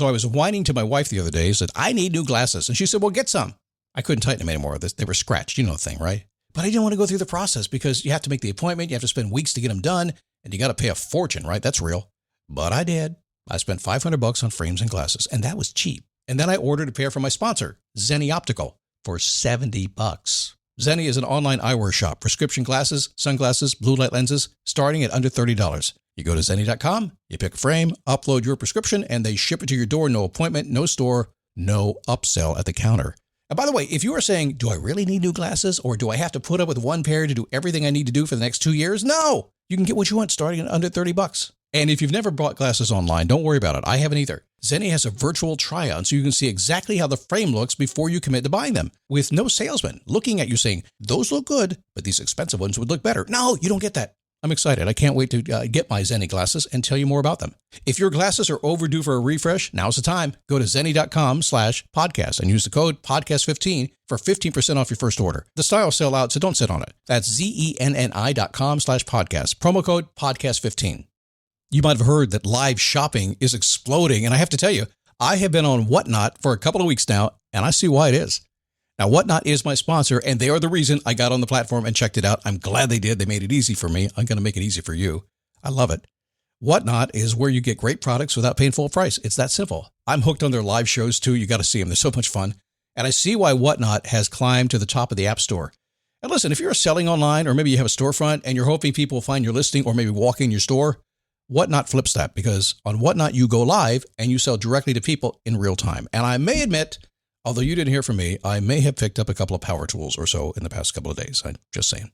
So I was whining to my wife the other day, said, I need new glasses. And she said, well, get some. I couldn't tighten them anymore. They were scratched. You know the thing, right? But I didn't want to go through the process because you have to make the appointment. You have to spend weeks to get them done. And you got to pay a fortune, right? That's real. But I did. I spent $500 on frames and glasses, and that was cheap. And then I ordered a pair from my sponsor, Zenni Optical, for $70. Zenni is an online eyewear shop. Prescription glasses, sunglasses, blue light lenses, starting at under $30. You go to Zenni.com, you pick a frame, upload your prescription, and they ship it to your door. No appointment, no store, no upsell at the counter. And by the way, if you are saying, do I really need new glasses, or do I have to put up with one pair to do everything I need to do for the next 2 years? No! You can get what you want starting at under $30. And if you've never bought glasses online, don't worry about it. I haven't either. Zenni has a virtual try-on, so you can see exactly how the frame looks before you commit to buying them, with no salesman looking at you saying, those look good, but these expensive ones would look better. No, you don't get that. I'm excited. I can't wait to get my Zenni glasses and tell you more about them. If your glasses are overdue for a refresh, now's the time. Go to Zenni.com/podcast and use the code podcast15 for 15% off your first order. The styles sell out, so don't sit on it. That's Zenni.com/podcast. Promo code podcast15. You might have heard that live shopping is exploding, and I have to tell you, I have been on Whatnot for a couple of weeks now, and I see why it is. Now, Whatnot is my sponsor, and they are the reason I got on the platform and checked it out. I'm glad they did. They made it easy for me. I'm going to make it easy for you. I love it. Whatnot is where you get great products without paying full price. It's that simple. I'm hooked on their live shows, too. You got to see them. They're so much fun. And I see why Whatnot has climbed to the top of the App Store. And listen, if you're selling online, or maybe you have a storefront, and you're hoping people will find your listing or maybe walk in your store, Whatnot flips that, because on Whatnot, you go live and you sell directly to people in real time. And I may admit, although you didn't hear from me, I may have picked up a couple of power tools or so in the past couple of days. I'm just saying.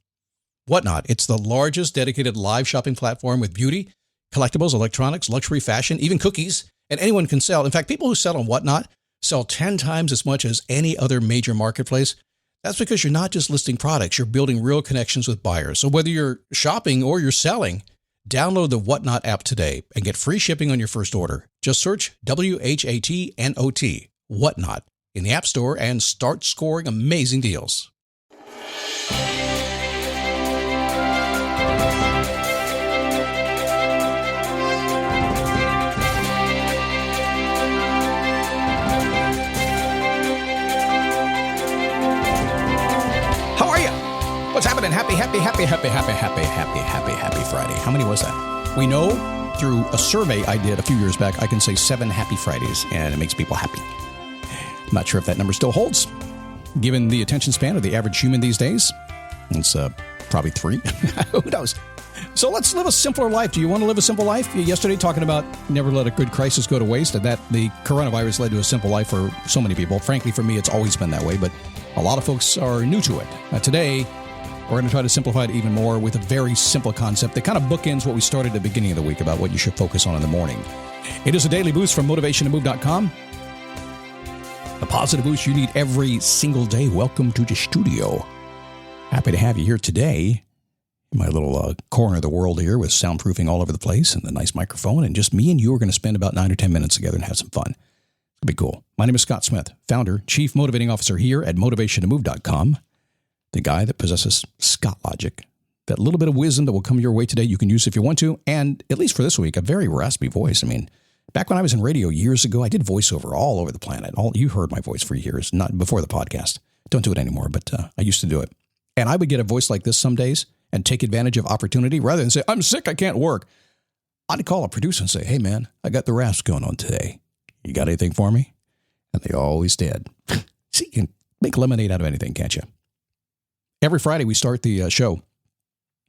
Whatnot, it's the largest dedicated live shopping platform with beauty, collectibles, electronics, luxury, fashion, even cookies, and anyone can sell. In fact, people who sell on Whatnot sell 10 times as much as any other major marketplace. That's because you're not just listing products, you're building real connections with buyers. So whether you're shopping or you're selling, download the Whatnot app today and get free shipping on your first order. Just search WHATNOT, Whatnot, in the App Store and start scoring amazing deals. How are you? What's happening? Happy Friday. How many was that? We know through a survey I did a few years back, I can say 7 happy Fridays, and it makes people happy. I'm not sure if that number still holds, given the attention span of the average human these days. It's probably 3. Who knows? So let's live a simpler life. Do you want to live a simple life? Yesterday, talking about never let a good crisis go to waste, and that the coronavirus led to a simple life for so many people. Frankly, for me, it's always been that way, but a lot of folks are new to it. Today, we're going to try to simplify it even more with a very simple concept that kind of bookends what we started at the beginning of the week about what you should focus on in the morning. It is a daily boost from motivationtomove.com. A positive boost you need every single day. Welcome to the studio. Happy to have you here today in my little corner of the world here with soundproofing all over the place and the nice microphone. And just me and you are going to spend about 9 or 10 minutes together and have some fun. It'll be cool. My name is Scott Smith, founder, chief motivating officer here at motivationtomove.com. The guy that possesses Scott logic, that little bit of wisdom that will come your way today you can use if you want to, and at least for this week, a very raspy voice. I mean, back when I was in radio years ago, I did voiceover all over the planet. You heard my voice for years, not before the podcast. Don't do it anymore, but I used to do it. And I would get a voice like this some days and take advantage of opportunity rather than say, I'm sick, I can't work. I'd call a producer and say, hey, man, I got the rasp going on today. You got anything for me? And they always did. See, you can make lemonade out of anything, can't you? Every Friday, we start the show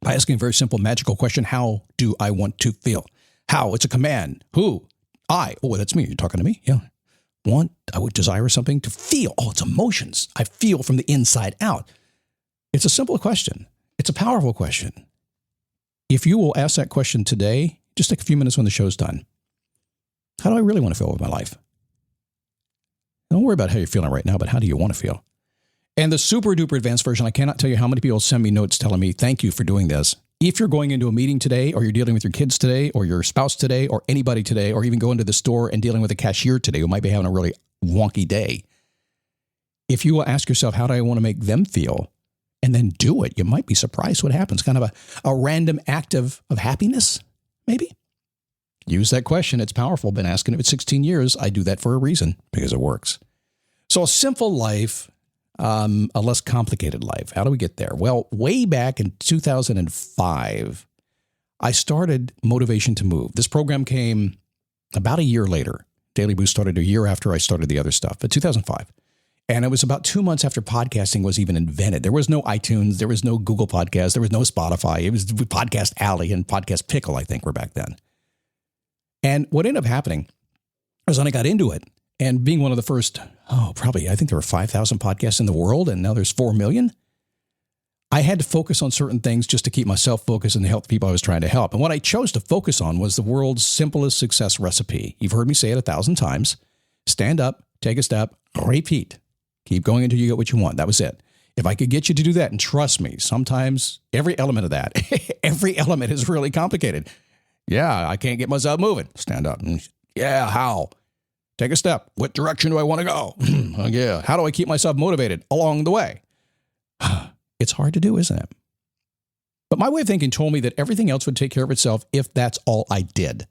by asking a very simple, magical question. How do I want to feel? How? It's a command. Who? I. Oh, that's me. You're talking to me? Yeah. I would desire something to feel. Oh, it's emotions. I feel from the inside out. It's a simple question. It's a powerful question. If you will ask that question today, just take a few minutes when the show's done. How do I really want to feel with my life? Don't worry about how you're feeling right now, but how do you want to feel? And the super duper advanced version, I cannot tell you how many people send me notes telling me, thank you for doing this. If you're going into a meeting today, or you're dealing with your kids today, or your spouse today, or anybody today, or even going to the store and dealing with a cashier today who might be having a really wonky day, if you will ask yourself, how do I want to make them feel? And then do it, you might be surprised what happens. Kind of a random act of happiness, maybe. Use that question. It's powerful. Been asking it for 16 years. I do that for a reason, because it works. So a simple life, a less complicated life. How do we get there? Well, way back in 2005, I started Motivation to Move. This program came about a year later. Daily Boost started a year after I started the other stuff, but 2005. And it was about 2 months after podcasting was even invented. There was no iTunes. There was no Google Podcast. There was no Spotify. It was Podcast Alley and Podcast Pickle, I think, were back then. And what ended up happening was when I got into it, and being one of the first, probably, I think there were 5,000 podcasts in the world, and now there's 4 million. I had to focus on certain things just to keep myself focused and help the people I was trying to help. And what I chose to focus on was the world's simplest success recipe. You've heard me say it 1,000 times. Stand up, take a step, repeat. Keep going until you get what you want. That was it. If I could get you to do that, and trust me, sometimes every element of that, every element is really complicated. Yeah, I can't get myself moving. Stand up. Yeah, how? Take a step. What direction do I want to go? Yeah. How do I keep myself motivated along the way? It's hard to do, isn't it? But my way of thinking told me that everything else would take care of itself if that's all I did.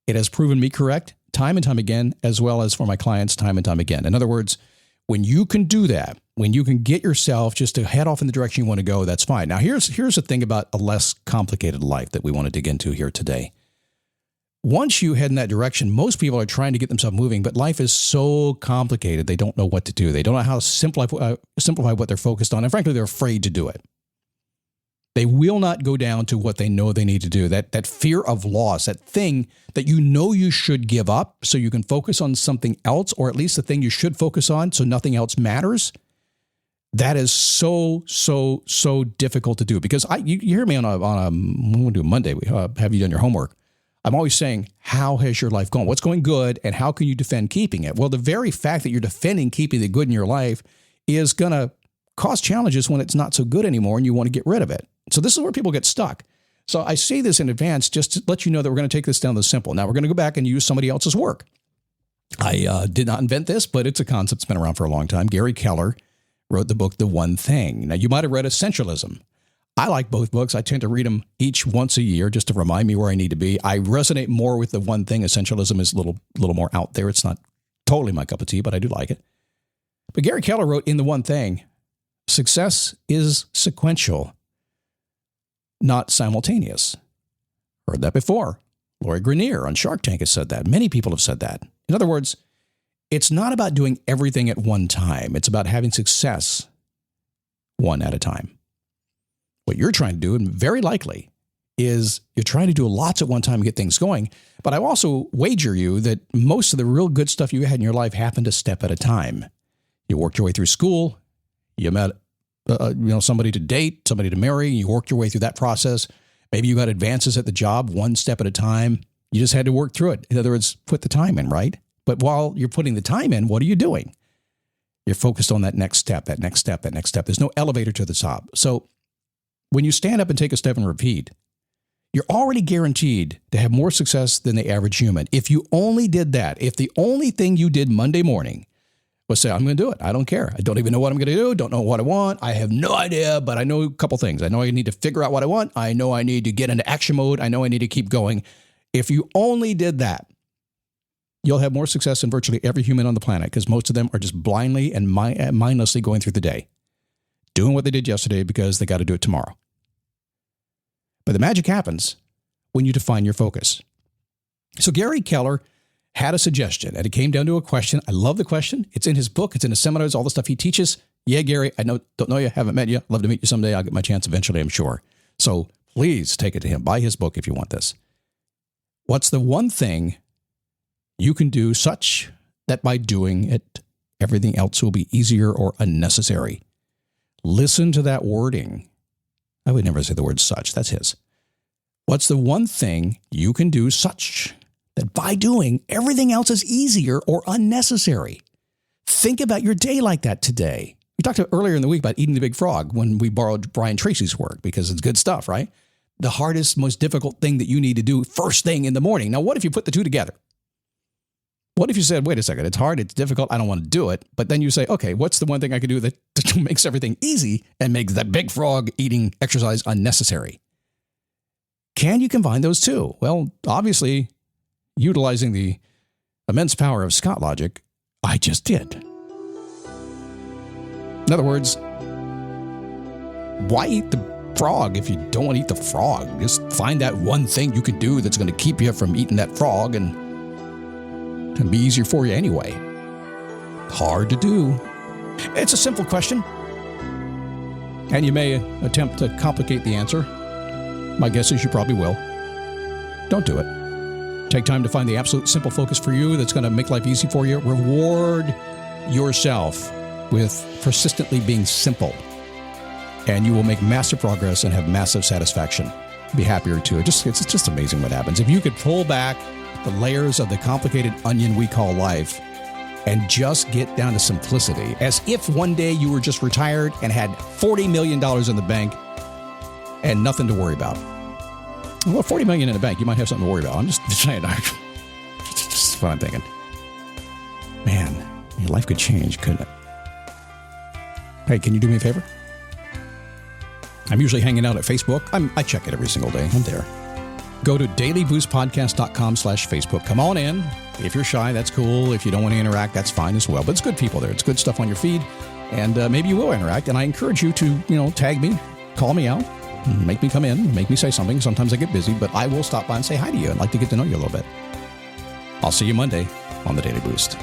It has proven me correct time and time again, as well as for my clients time and time again. In other words, when you can do that, when you can get yourself just to head off in the direction you want to go, that's fine. Now, here's the thing about a less complicated life that we want to dig into here today. Once you head in that direction, most people are trying to get themselves moving, but life is so complicated, they don't know what to do. They don't know how to simplify what they're focused on, and frankly, they're afraid to do it. They will not go down to what they know they need to do. That fear of loss, that thing that you know you should give up so you can focus on something else, or at least the thing you should focus on so nothing else matters. That is so difficult to do, because you hear me on a we'll do Monday. Have you done your homework? I'm always saying, how has your life gone? What's going good, and how can you defend keeping it? Well, the very fact that you're defending keeping the good in your life is going to cause challenges when it's not so good anymore and you want to get rid of it. So this is where people get stuck. So I say this in advance just to let you know that we're going to take this down to the simple. Now we're going to go back and use somebody else's work. I did not invent this, but it's a concept that's been around for a long time. Gary Keller wrote the book, The One Thing. Now you might have read Essentialism. I like both books. I tend to read them each once a year just to remind me where I need to be. I resonate more with The One Thing. Essentialism is a little more out there. It's not totally my cup of tea, but I do like it. But Gary Keller wrote in The One Thing, success is sequential, not simultaneous. Heard that before. Lori Greiner on Shark Tank has said that. Many people have said that. In other words, it's not about doing everything at one time. It's about having success one at a time. What you're trying to do, and very likely, is you're trying to do lots at one time and get things going. But I also wager you that most of the real good stuff you had in your life happened a step at a time. You worked your way through school. You met somebody to date, somebody to marry. You worked your way through that process. Maybe you got advances at the job one step at a time. You just had to work through it. In other words, put the time in, right? But while you're putting the time in, what are you doing? You're focused on that next step, that next step, that next step. There's no elevator to the top. So when you stand up and take a step and repeat, you're already guaranteed to have more success than the average human. If you only did that, if the only thing you did Monday morning was say, I'm going to do it. I don't care. I don't even know what I'm going to do. Don't know what I want. I have no idea, but I know a couple things. I know I need to figure out what I want. I know I need to get into action mode. I know I need to keep going. If you only did that, you'll have more success than virtually every human on the planet, because most of them are just blindly and mindlessly going through the day, doing what they did yesterday because they got to do it tomorrow. But the magic happens when you define your focus. So Gary Keller had a suggestion, and it came down to a question. I love the question. It's in his book. It's in his seminars, all the stuff he teaches. Yeah, Gary, I don't know you, haven't met you. Love to meet you someday. I'll get my chance eventually, I'm sure. So please take it to him. Buy his book if you want this. What's the one thing you can do such that by doing it, everything else will be easier or unnecessary? Listen to that wording. I would never say the word such. That's his. What's the one thing you can do such that by doing, everything else is easier or unnecessary? Think about your day like that today. We talked earlier in the week about eating the big frog when we borrowed Brian Tracy's work, because it's good stuff, right? The hardest, most difficult thing that you need to do first thing in the morning. Now, what if you put the two together? What if you said, wait a second, it's hard, it's difficult, I don't want to do it. But then you say, okay, what's the one thing I can do that makes everything easy and makes that big frog eating exercise unnecessary? Can you combine those two? Well, obviously, utilizing the immense power of Scott logic, I just did. In other words, why eat the frog if you don't want to eat the frog? Just find that one thing you can do that's going to keep you from eating that frog and be easier for you anyway. Hard to do. It's a simple question, and you may attempt to complicate the answer. My guess is you probably will. Don't do it. Take time to find the absolute simple focus for you that's going to make life easy for you. Reward yourself with persistently being simple, and you will make massive progress and have massive satisfaction. Be happier too. It's just amazing what happens. If you could pull back the layers of the complicated onion we call life and just get down to simplicity, as if one day you were just retired and had $40 million in the bank and nothing to worry about. Well, $40 million in the bank, you might have something to worry about. I'm just saying. Just what I'm thinking. Man, your life could change, couldn't it? Hey, can you do me a favor? I'm usually hanging out at Facebook. I check it every single day. I'm there. Go to dailyboostpodcast.com/Facebook. Come on in. If you're shy, that's cool. If you don't want to interact, that's fine as well. But it's good people there. It's good stuff on your feed. And maybe you will interact. And I encourage you to, tag me, call me out, make me come in, make me say something. Sometimes I get busy, but I will stop by and say hi to you. I'd like to get to know you a little bit. I'll see you Monday on the Daily Boost.